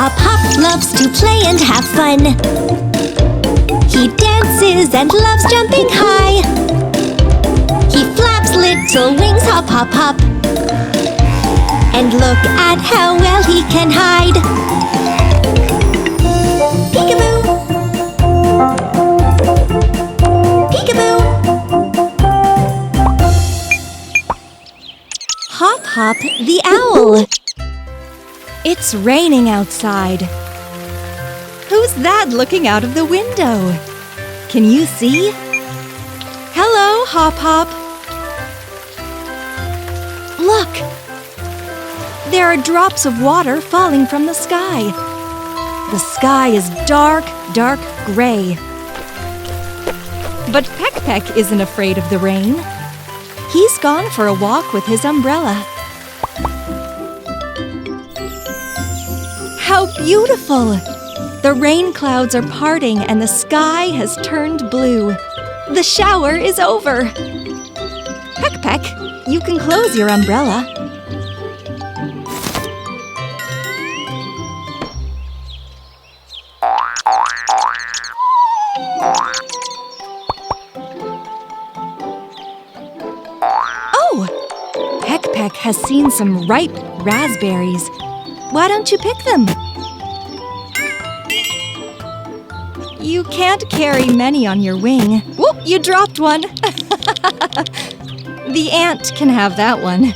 Hop Hop loves to play and have fun. He dances and loves jumping high. He flaps little wings, hop, hop, hop. And look at how well he can hide. Peekaboo! Peekaboo! Hop Hop the owl. It's raining outside. Who's that looking out of the window? Can you see? Hello, Hop Hop. Look! There are drops of water falling from the sky. The sky is dark, dark gray. But Peck Peck isn't afraid of the rain. He's gone for a walk with his umbrella. How beautiful! The rain clouds are parting and the sky has turned blue. The shower is over. Peck Peck, you can close your umbrella. Oh! Peck Peck has seen some ripe raspberries. Why don't you pick them? You can't carry many on your wing. Whoop, you dropped one. The ant can have that one.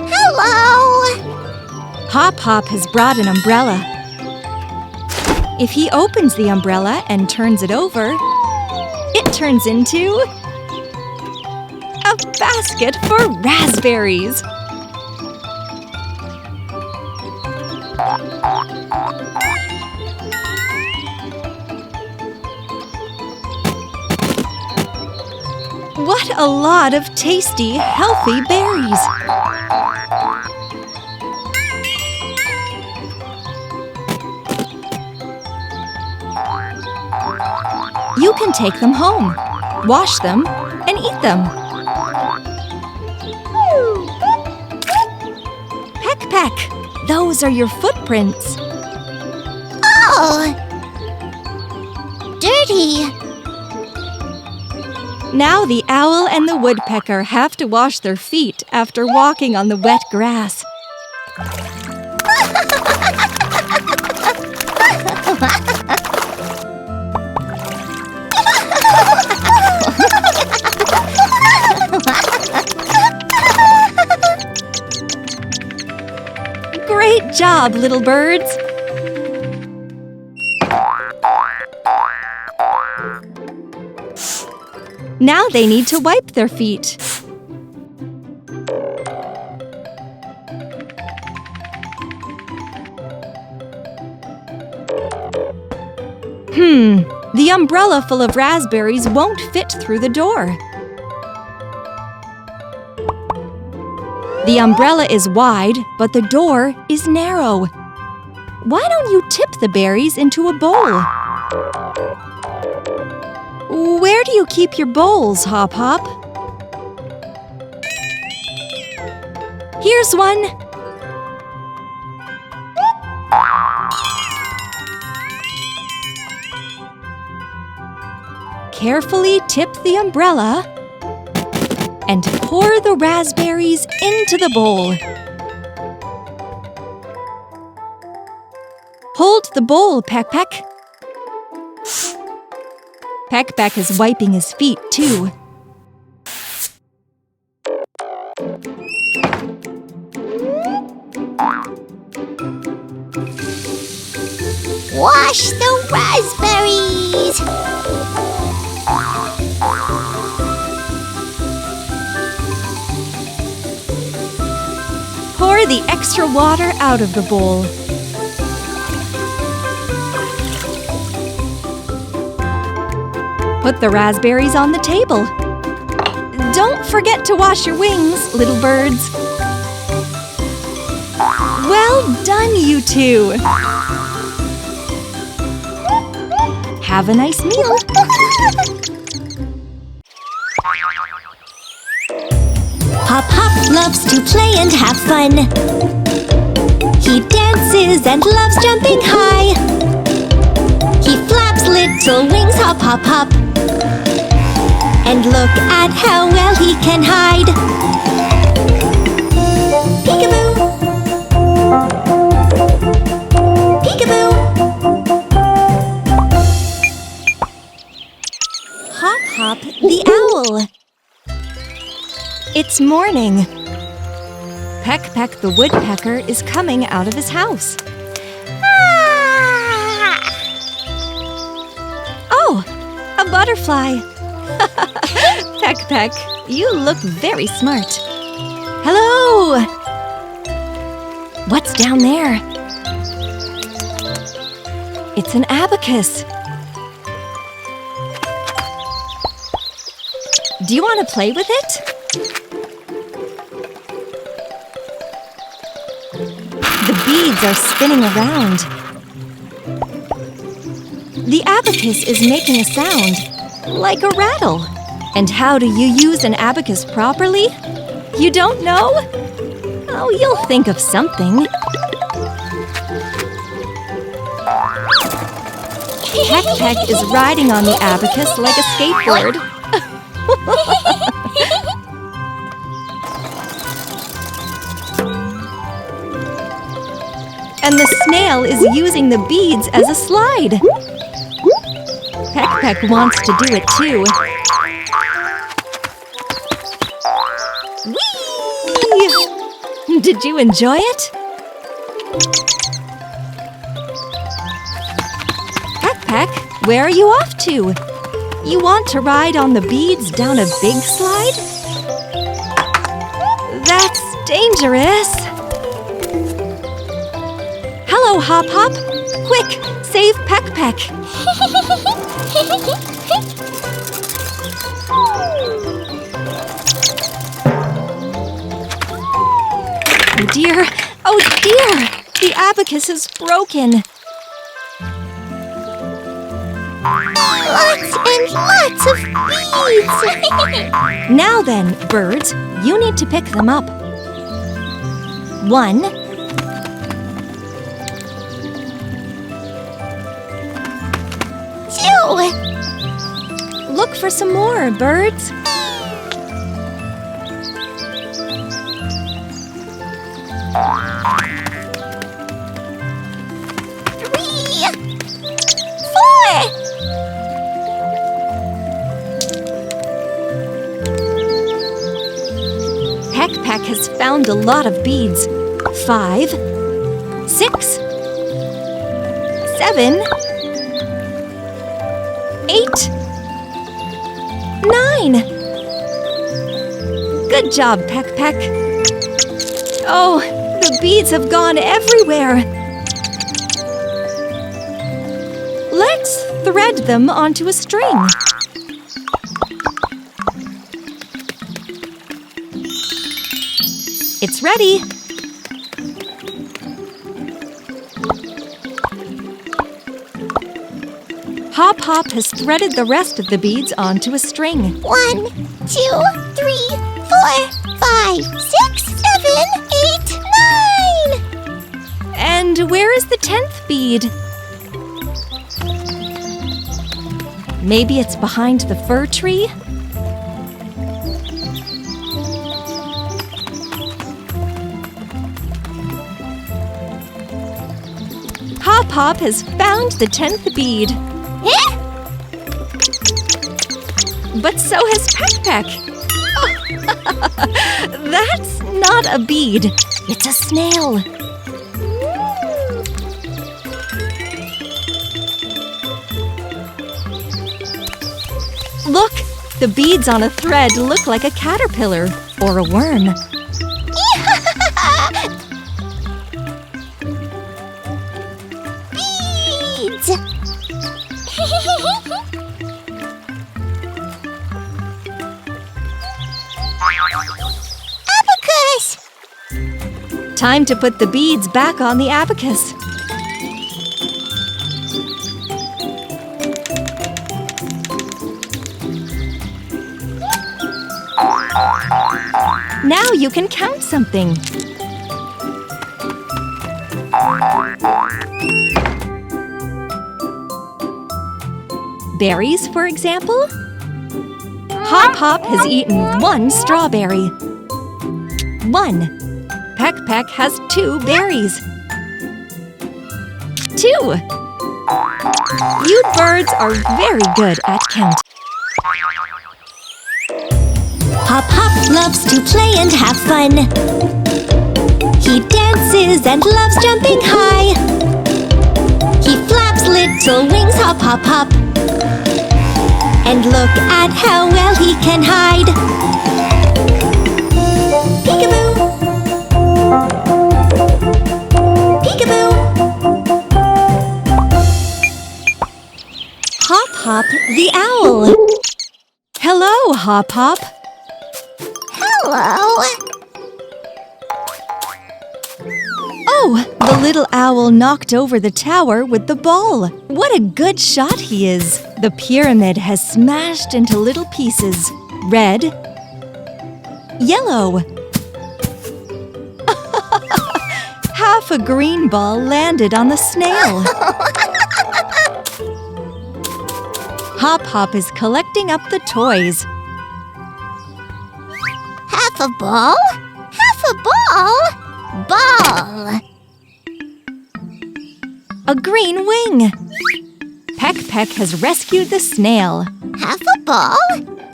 Hello! Hop Hop has brought an umbrella. If he opens the umbrella and turns it over, it turns into a basket for raspberries. What a lot of tasty, healthy berries! You can take them home, wash them, and eat them. Peck Peck, those are your footprints. Oh! Dirty! Now the owl and the woodpecker have to wash their feet after walking on the wet grass. Great job, little birds! Now they need to wipe their feet. The umbrella full of raspberries won't fit through the door. The umbrella is wide, but the door is narrow. Why don't you tip the berries into a bowl? Where do you keep your bowls, Hop Hop? Here's one. Carefully tip the umbrella and pour the raspberries into the bowl. Hold the bowl, Peck Peck. Peck Peck is wiping his feet, too. Wash the raspberries! Pour the extra water out of the bowl. Put the raspberries on the table. Don't forget to wash your wings, little birds. Well done, you two! Have a nice meal. Hop Hop loves to play and have fun. He dances and loves jumping high. He flaps little wings, hop, hop, hop. And look at how well he can hide. Peekaboo! Peekaboo! Hop Hop the owl. It's morning. Peck Peck the Woodpecker is coming out of his house. Oh, a butterfly. Peck Peck, you look very smart. Hello! What's down there? It's an abacus. Do you want to play with it? The beads are spinning around. The abacus is making a sound, like a rattle. And how do you use an abacus properly? You don't know? Oh, you'll think of something. Peck Peck is riding on the abacus like a skateboard. And the snail is using the beads as a slide. Peck Peck wants to do it too. Whee! Did you enjoy it? Peck Peck, where are you off to? You want to ride on the beads down a big slide? That's dangerous. Hello, Hop Hop. Quick, save Peck Peck. Oh dear, oh dear! The abacus is broken. Lots and lots of beads! Now then, birds, you need to pick them up. 1, 2, look for some more, birds. 3, 4. Peck Peck has found a lot of beads. 5, 6, 7, 8, 9. Good job, Peck Peck. Oh, the beads have gone everywhere. Let's thread them onto a string. It's ready. Hop Hop has threaded the rest of the beads onto a string. 1, 2, 3, 4, 5, 6, 7, 8, 9. And where is the 10th bead? Maybe it's behind the fir tree? Hop Hop has found the 10th bead. Eh? But so has Peck Peck. That's not a bead. It's a snail. Look, the beads on a thread look like a caterpillar or a worm. Beads! Abacus! Time to put the beads back on the abacus. Now you can count something. Berries, for example? Hop Hop has eaten 1 strawberry. 1. Peck Peck has 2 berries. 2. You birds are very good at counting. Hop Hop loves to play and have fun. He dances and loves jumping high. He flaps little wings, hop, hop, hop. And look at how well he can hide. Peekaboo! Peekaboo! Hop Hop the owl. Hello, Hop Hop. Hello! Oh, the little owl knocked over the tower with the ball. What a good shot he is. The pyramid has smashed into little pieces. Red, yellow. Half a green ball landed on the snail. Hop Hop is collecting up the toys. Half a ball? Half a ball? Ball! A green wing. Peck Peck has rescued the snail. Half a ball?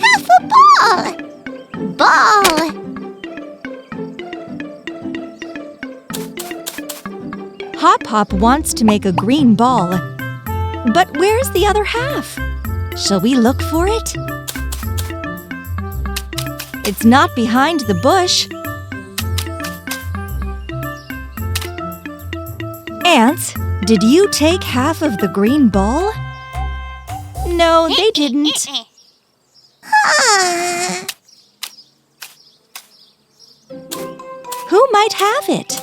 Half a ball! Ball! Hop Hop wants to make a green ball. But where's the other half? Shall we look for it? It's not behind the bush. Ants, did you take half of the green ball? No, they didn't. Who might have it?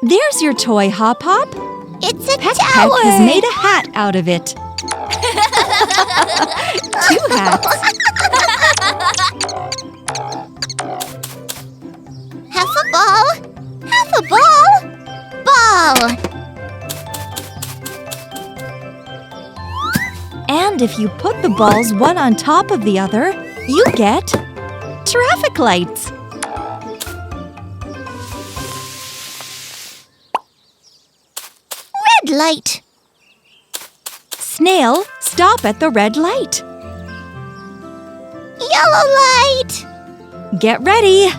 There's your toy, Hop Hop. It's a Peck tower! Peck has made a hat out of it. 2 hats. Half a ball? Half a ball? Ball! And if you put the balls one on top of the other, you get traffic lights. Red light! Snail, stop at the red light. Yellow light! Get ready.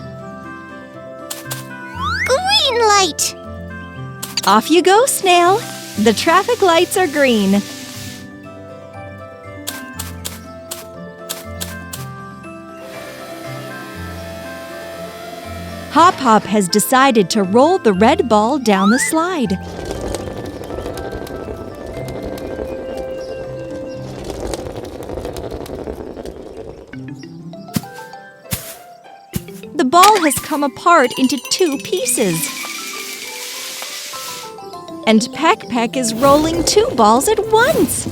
Green light! Off you go, Snail. The traffic lights are green. Hop Hop has decided to roll the red ball down the slide. The ball has come apart into 2 pieces. And Peck Peck is rolling 2 balls at once.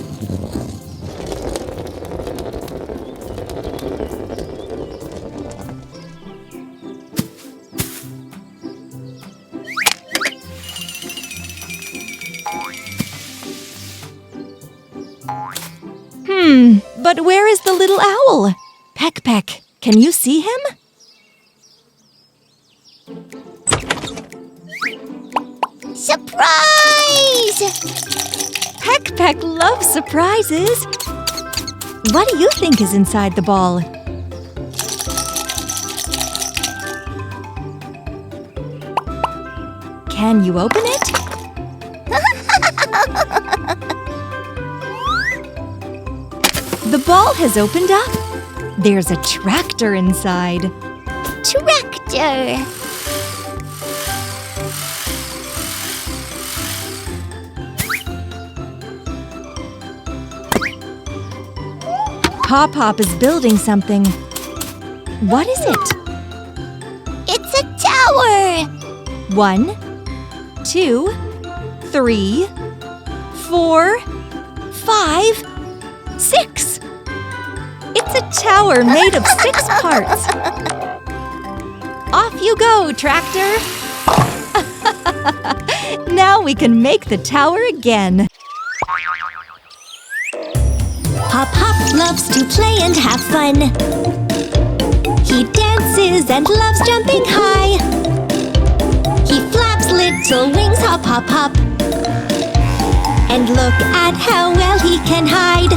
But where is the little owl? Peck Peck, can you see him? Surprise! Peck Peck loves surprises. What do you think is inside the ball? Can you open it? The ball has opened up. There's a tractor inside. Tractor! Hop Hop is building something. What is it? It's a tower! 1, 2, 3, 4, 5, 6. It's It's a tower made of 6 parts. Off you go, tractor! Now we can make the tower again. Hop Hop loves to play and have fun. He dances and loves jumping high. He flaps little wings, hop, hop, hop. And look at how well he can hide.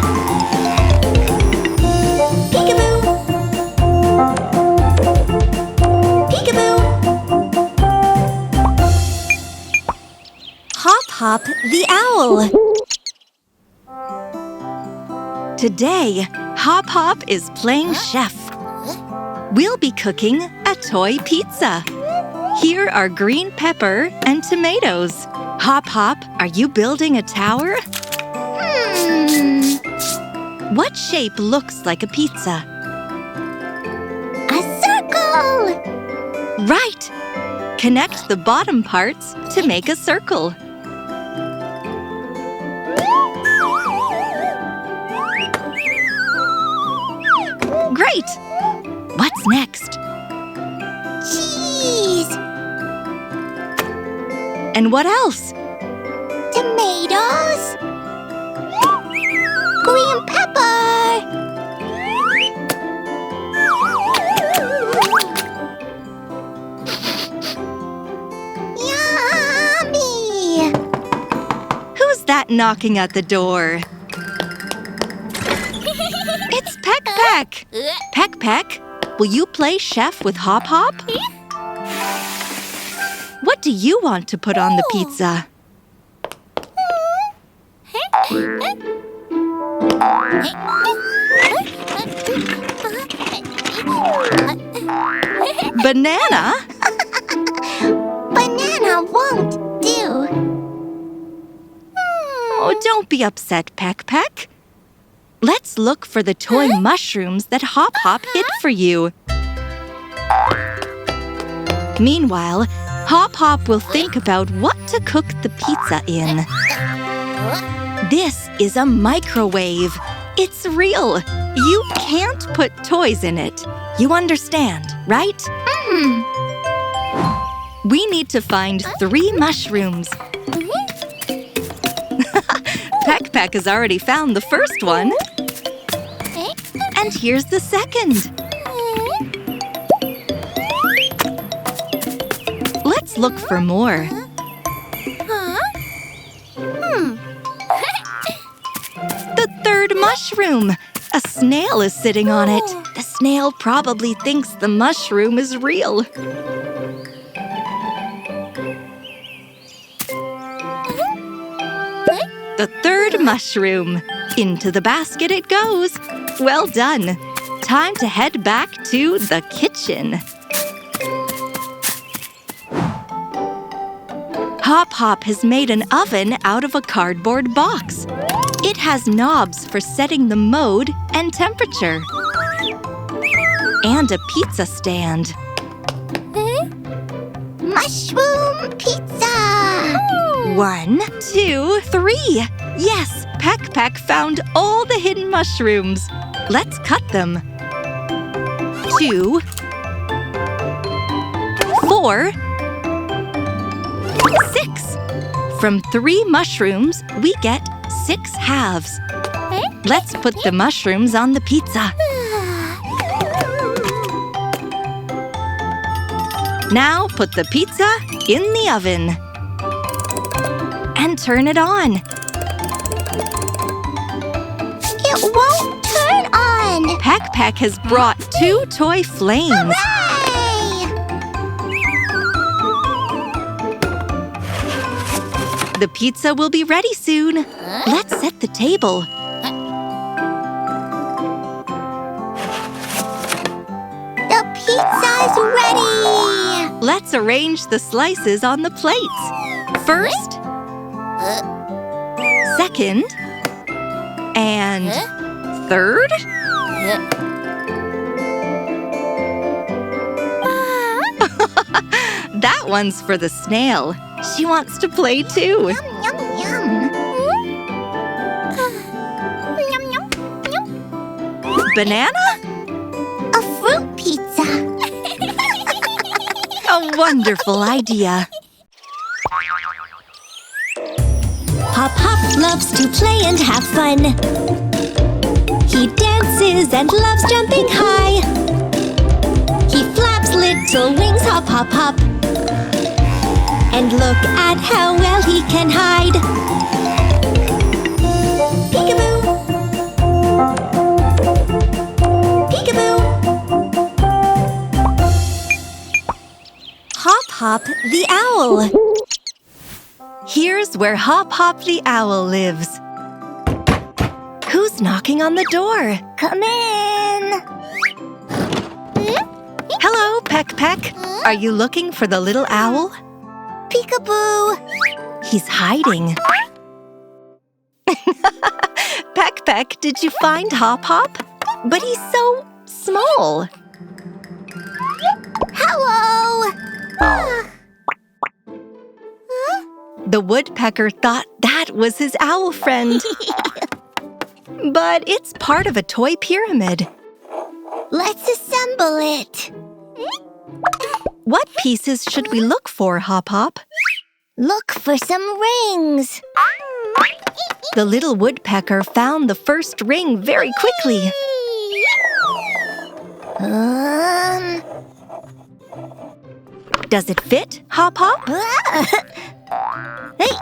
Peekaboo! Peekaboo! Hop Hop the owl. Today, Hop Hop is playing chef. We'll be cooking a toy pizza. Here are green pepper and tomatoes. Hop Hop, are you building a tower? What shape looks like a pizza? A circle! Right! Connect the bottom parts to make a circle. Great! What's next? Cheese! And what else? Tomatoes! Green pepper! Yummy! Who's that knocking at the door? It's Peck Peck! Peck Peck, will you play chef with Hop Hop? What do you want to put on the pizza? Banana? Banana won't do. Oh, don't be upset, Peck Peck. Let's look for the toy mushrooms that Hop Hop hid for you. Meanwhile, Hop Hop will think about what to cook the pizza in. This is a microwave. It's real. You can't put toys in it. You understand, right? We need to find 3 mushrooms. Peck Peck has already found the first one. And here's the second. Let's look for more. The third mushroom. A snail is sitting on it. The snail probably thinks the mushroom is real. The third mushroom. Into the basket it goes. Well done. Time to head back to the kitchen. Hop Hop has made an oven out of a cardboard box. It has knobs for setting the mode and temperature. And a pizza stand. Mushroom pizza! 1, 2, 3. Yes, Peck Peck found all the hidden mushrooms. Let's cut them. 2, 4, 6. From 3 mushrooms, we get 6 halves. Let's put the mushrooms on the pizza. Now put the pizza in the oven. And turn it on. It won't turn on! Peck Peck has brought 2 toy flames. Hooray! The pizza will be ready soon. Let's set the table. The pizza's ready! Let's arrange the slices on the plates. First, second, and third. That one's for the snail. She wants to play too. Yum, yum, yum. Yum, yum, yum. banana? A fruit pizza. A wonderful idea. Hop Hop loves to play and have fun. He dances and loves jumping high. He flaps little wings, hop, hop, hop. And look at how well he can hide. Peekaboo! Peekaboo! Hop Hop the owl. Here's where Hop Hop the owl lives. Who's knocking on the door? Come in! Hello, Peck Peck. Are you looking for the little owl? Peekaboo! He's hiding. Peck Peck, did you find Hop Hop? But he's so small. Hello! The woodpecker thought that was his owl friend. But it's part of a toy pyramid. Let's assemble it. What pieces should we look for, Hop Hop? Look for some rings. The little woodpecker found the first ring very quickly. Does it fit, Hop Hop? Hey!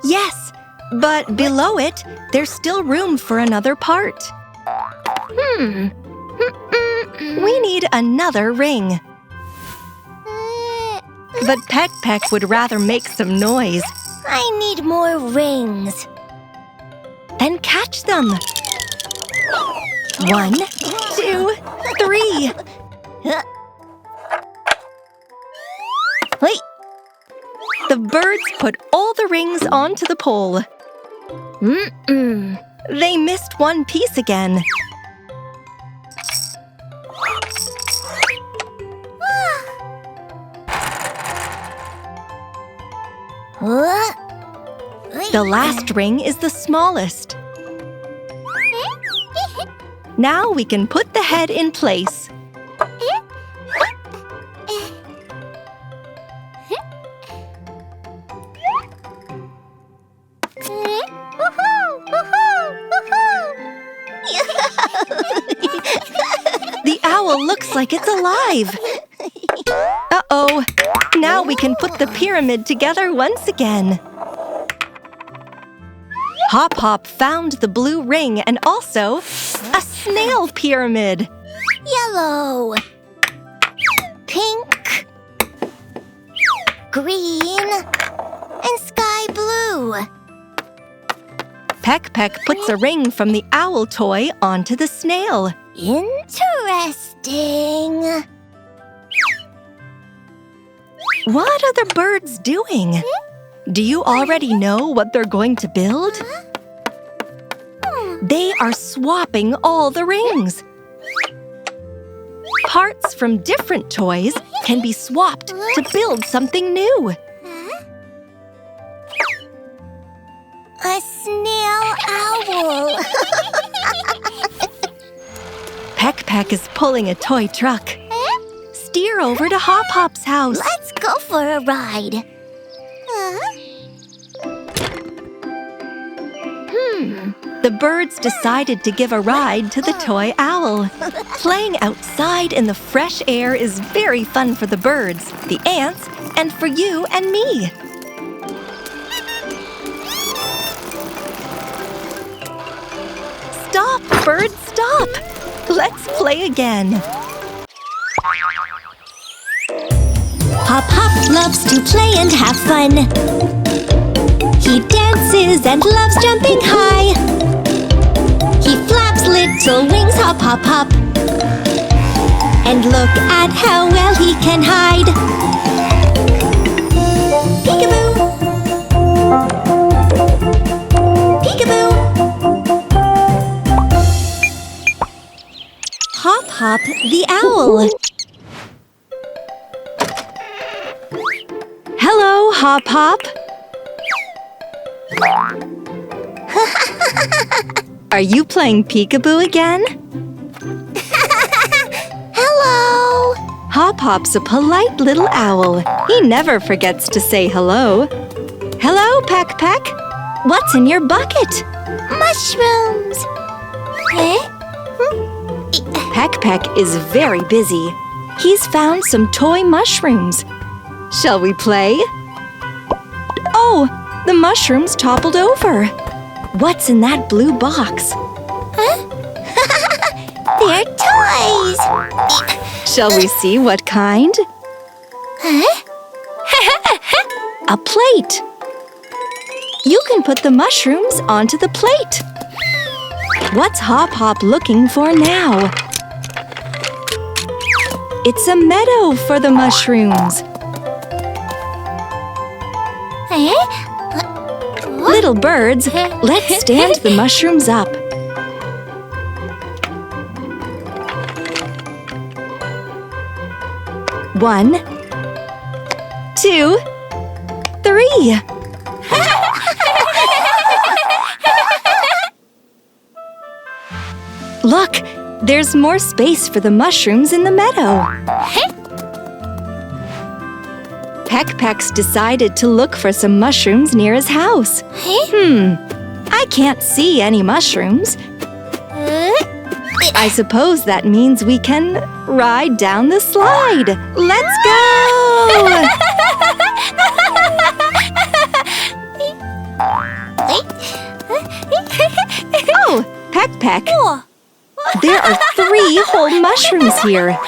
Yes, but below it, there's still room for another part. We need another ring. But Peck Peck would rather make some noise. I need more rings. Then catch them. 1, 2, 3. Wait. The birds put all the rings onto the pole. They missed one piece again. The last ring is the smallest. Now we can put the head in place. The owl looks like it's alive. Uh-oh. Now we can put the pyramid together once again. Hop Hop found the blue ring and also a snail pyramid. Yellow. Pink. Green. And sky blue. Peck Peck puts a ring from the owl toy onto the snail. Interesting. What are the birds doing? Do you already know what they're going to build? They are swapping all the rings. Parts from different toys can be swapped to build something new. A snail owl. Peck Peck is pulling a toy truck. Steer over to Hop Hop's house. Let's go for a ride. The birds decided to give a ride to the toy owl. Playing outside in the fresh air is very fun for the birds, the ants, and for you and me. Stop, birds, stop! Let's play again. Hop Hop loves to play and have fun. He dances and loves jumping high. He flaps little wings, hop, hop, hop. And look at how well he can hide. Peekaboo! Peekaboo! Hop Hop the owl. Hello, Hop Hop. Are you playing peekaboo again? Hello! Hop Hop's a polite little owl. He never forgets to say hello. Hello, Peck Peck. What's in your bucket? Mushrooms! Peck Peck is very busy. He's found some toy mushrooms. Shall we play? Oh, the mushrooms toppled over. What's in that blue box? They're toys! Shall we see what kind? A plate. You can put the mushrooms onto the plate. What's Hop Hop looking for now? It's a meadow for the mushrooms. Little birds, let's stand the mushrooms up. 1, 2, 3. Look, there's more space for the mushrooms in the meadow. Peck Peck's decided to look for some mushrooms near his house. I can't see any mushrooms. I suppose that means we can ride down the slide. Let's go! Oh, Peck Peck. There are 3 whole mushrooms here.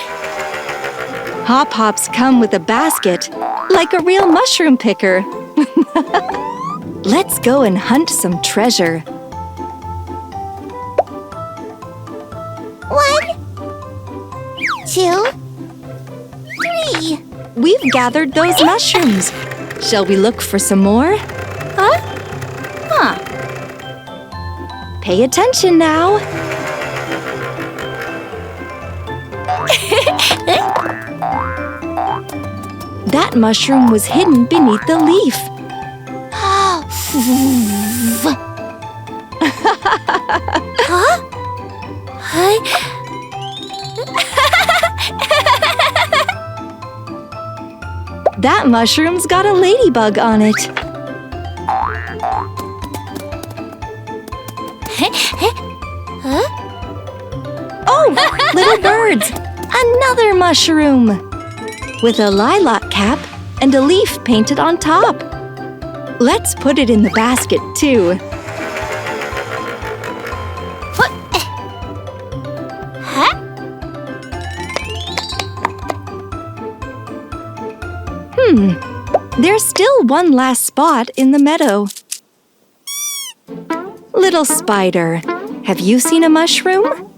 Hop Hop's come with a basket, like a real mushroom picker. Let's go and hunt some treasure. 1, 2, 3. We've gathered those mushrooms. Shall we look for some more? Pay attention now. That mushroom was hidden beneath the leaf. That mushroom's got a ladybug on it. Oh, little birds! Another mushroom! With a lilac cap and a leaf painted on top. Let's put it in the basket, too. There's still one last spot in the meadow. Little spider, have you seen a mushroom?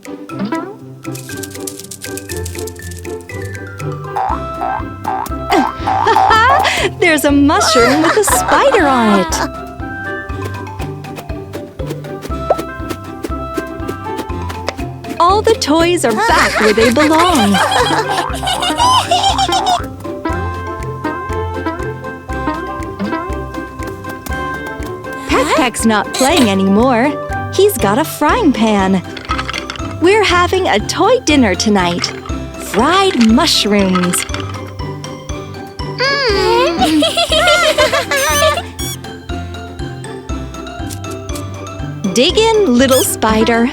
There's a mushroom with a spider on it. All the toys are back where they belong. Peck Peck's not playing anymore. He's got a frying pan. We're having a toy dinner tonight. Fried mushrooms. Dig in, little spider.